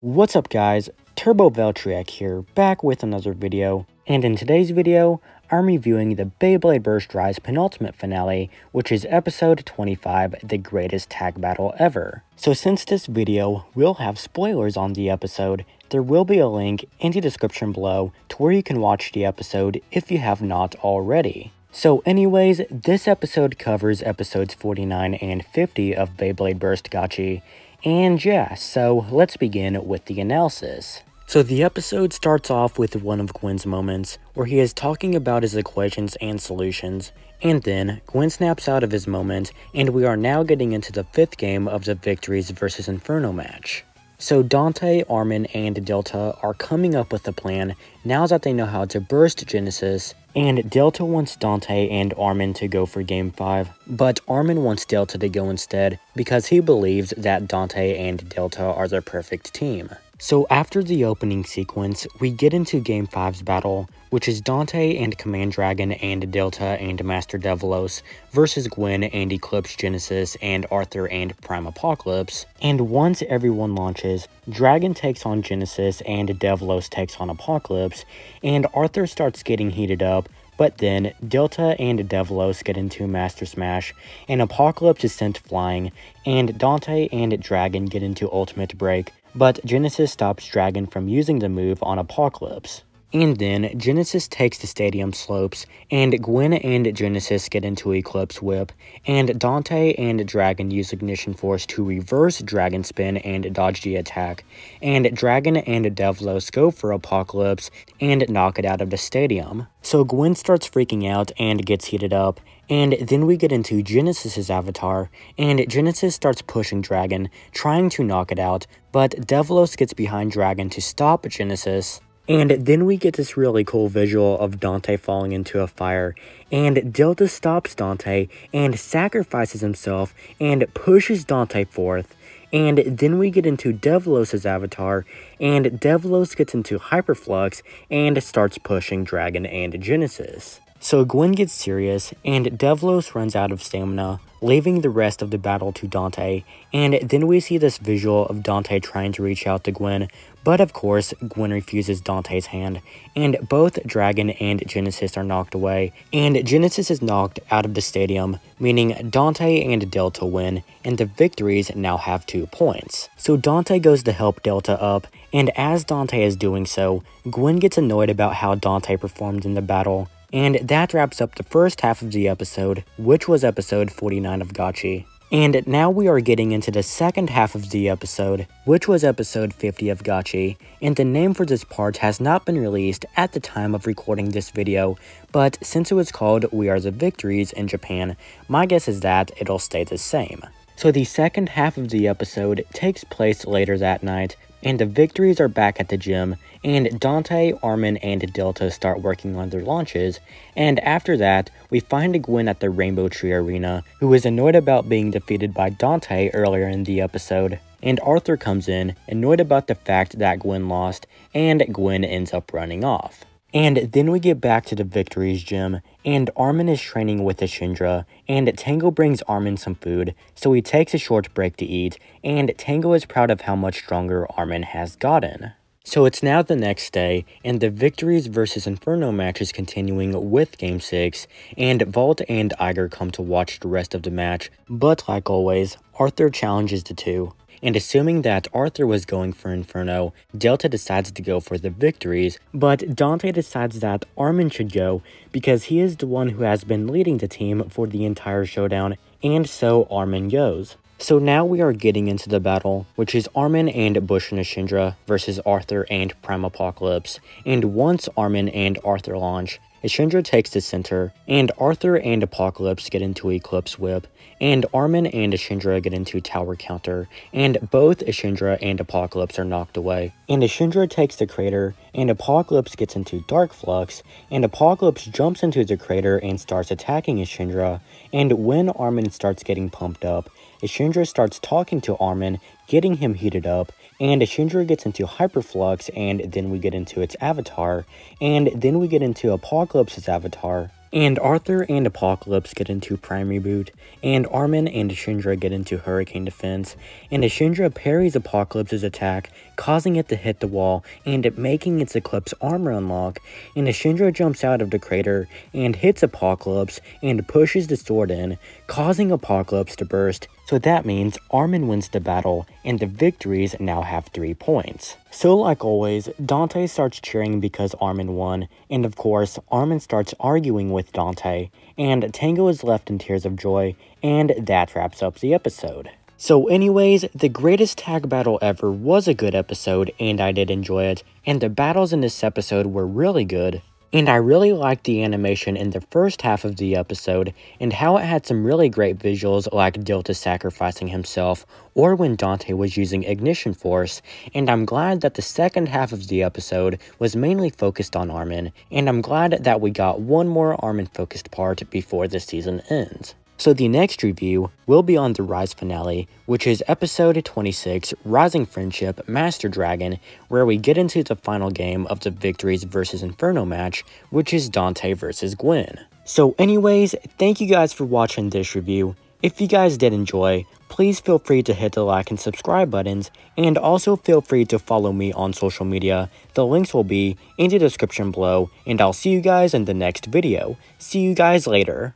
What's up guys, Turbo Veltriak here, back with another video, and in today's video, I'm reviewing the Beyblade Burst Rise penultimate finale, which is episode 25, the greatest tag battle ever. So since this video will have spoilers on the episode, there will be a link in the description below to where you can watch the episode if you have not already. So anyways, this episode covers episodes 49 and 50 of Beyblade Burst Gachi, and yeah, so let's begin with the analysis. So the episode starts off with one of Gwen's moments, where he is talking about his equations and solutions, and then Gwen snaps out of his moment, and we are now getting into the 5th game of the Victories vs Inferno match. So Dante, Armin, and Delta are coming up with a plan now that they know how to burst Genesis, and Delta wants Dante and Armin to go for Game 5, but Armin wants Delta to go instead because he believes that Dante and Delta are the perfect team. So after the opening sequence, we get into Game 5's battle, which is Dante and Command Dragon and Delta and Master Devilos versus Gwen and Eclipse Genesis and Arthur and Prime Apocalypse. And once everyone launches, Dragon takes on Genesis and Devilos takes on Apocalypse, and Arthur starts getting heated up, but then Delta and Devilos get into Master Smash, and Apocalypse is sent flying, and Dante and Dragon get into Ultimate Break, but Genesis stops Dragon from using the move on Apocalypse. And then Genesis takes the stadium slopes, and Gwen and Genesis get into Eclipse Whip, and Dante and Dragon use Ignition Force to reverse Dragon Spin and dodge the attack, and Dragon and Devilos go for Apocalypse and knock it out of the stadium. So Gwen starts freaking out and gets heated up, and then we get into Genesis's avatar, and Genesis starts pushing Dragon, trying to knock it out, but Devilos gets behind Dragon to stop Genesis. And then we get this really cool visual of Dante falling into a fire, and Delta stops Dante and sacrifices himself and pushes Dante forth. And then we get into Devilos' avatar, and Devilos gets into Hyperflux and starts pushing Dragon and Genesis. So Gwen gets serious, and Devilos runs out of stamina, leaving the rest of the battle to Dante, and then we see this visual of Dante trying to reach out to Gwen, but of course, Gwen refuses Dante's hand, and both Dragon and Genesis are knocked away, and Genesis is knocked out of the stadium, meaning Dante and Delta win, and the Victories now have 2 points. So Dante goes to help Delta up, and as Dante is doing so, Gwen gets annoyed about how Dante performed in the battle. And that wraps up the first half of the episode, which was episode 49 of Gachi. And now we are getting into the second half of the episode, which was episode 50 of Gachi, and the name for this part has not been released at the time of recording this video, but since it was called We Are the Victories in Japan, my guess is that it'll stay the same. So the second half of the episode takes place later that night, and the Victories are back at the gym, and Dante, Armin, and Delta start working on their launches, and after that, we find Gwen at the Rainbow Tree Arena, who is annoyed about being defeated by Dante earlier in the episode, and Arthur comes in, annoyed about the fact that Gwen lost, and Gwen ends up running off. And then we get back to the Victories gym, and Armin is training with Ashindra, and Tango brings Armin some food, so he takes a short break to eat, and Tango is proud of how much stronger Armin has gotten. So it's now the next day, and the Victories vs Inferno match is continuing with Game 6, and Vault and Iger come to watch the rest of the match, but like always, Arthur challenges the two. And assuming that Arthur was going for Inferno, Delta decides to go for the Victories, but Dante decides that Armin should go because he is the one who has been leading the team for the entire showdown, and so Armin goes. So now we are getting into the battle, which is Armin and Bush and Ashindra versus Arthur and Prime Apocalypse, and once Armin and Arthur launch, Ashindra takes the center, and Arthur and Apocalypse get into Eclipse Whip, and Armin and Ashindra get into Tower Counter, and both Ashindra and Apocalypse are knocked away. And Ashindra takes the crater, and Apocalypse gets into Dark Flux, and Apocalypse jumps into the crater and starts attacking Ashindra, and when Armin starts getting pumped up, Ashindra starts talking to Armin, getting him heated up, and Ashindra gets into Hyperflux, and then we get into its avatar, and then we get into Apocalypse's avatar, And Arthur and Apocalypse get into Prime Reboot, and Armin and Ashindra get into Hurricane Defense, and Ashindra parries Apocalypse's attack, causing it to hit the wall and making its Eclipse armor unlock, and Ashindra jumps out of the crater and hits Apocalypse and pushes the sword in, causing Apocalypse to burst. So that means Armin wins the battle, and the victories now have 3 points. So like always, Dante starts cheering because Armin won, and of course, Armin starts arguing with Dante, and Tango is left in tears of joy, and that wraps up the episode. So anyways, the greatest tag battle ever was a good episode, and I did enjoy it, and the battles in this episode were really good. And I really liked the animation in the first half of the episode, and how it had some really great visuals like Delta sacrificing himself, or when Dante was using Ignition Force, and I'm glad that the second half of the episode was mainly focused on Armin, and I'm glad that we got one more Armin focused part before the season ends. So the next review will be on the Rise finale, which is episode 26, Rising Friendship Master Dragon, where we get into the final game of the Victories vs Inferno match, which is Dante vs Gwen. So anyways, thank you guys for watching this review. If you guys did enjoy, please feel free to hit the like and subscribe buttons, and also feel free to follow me on social media. The links will be in the description below, and I'll see you guys in the next video. See you guys later.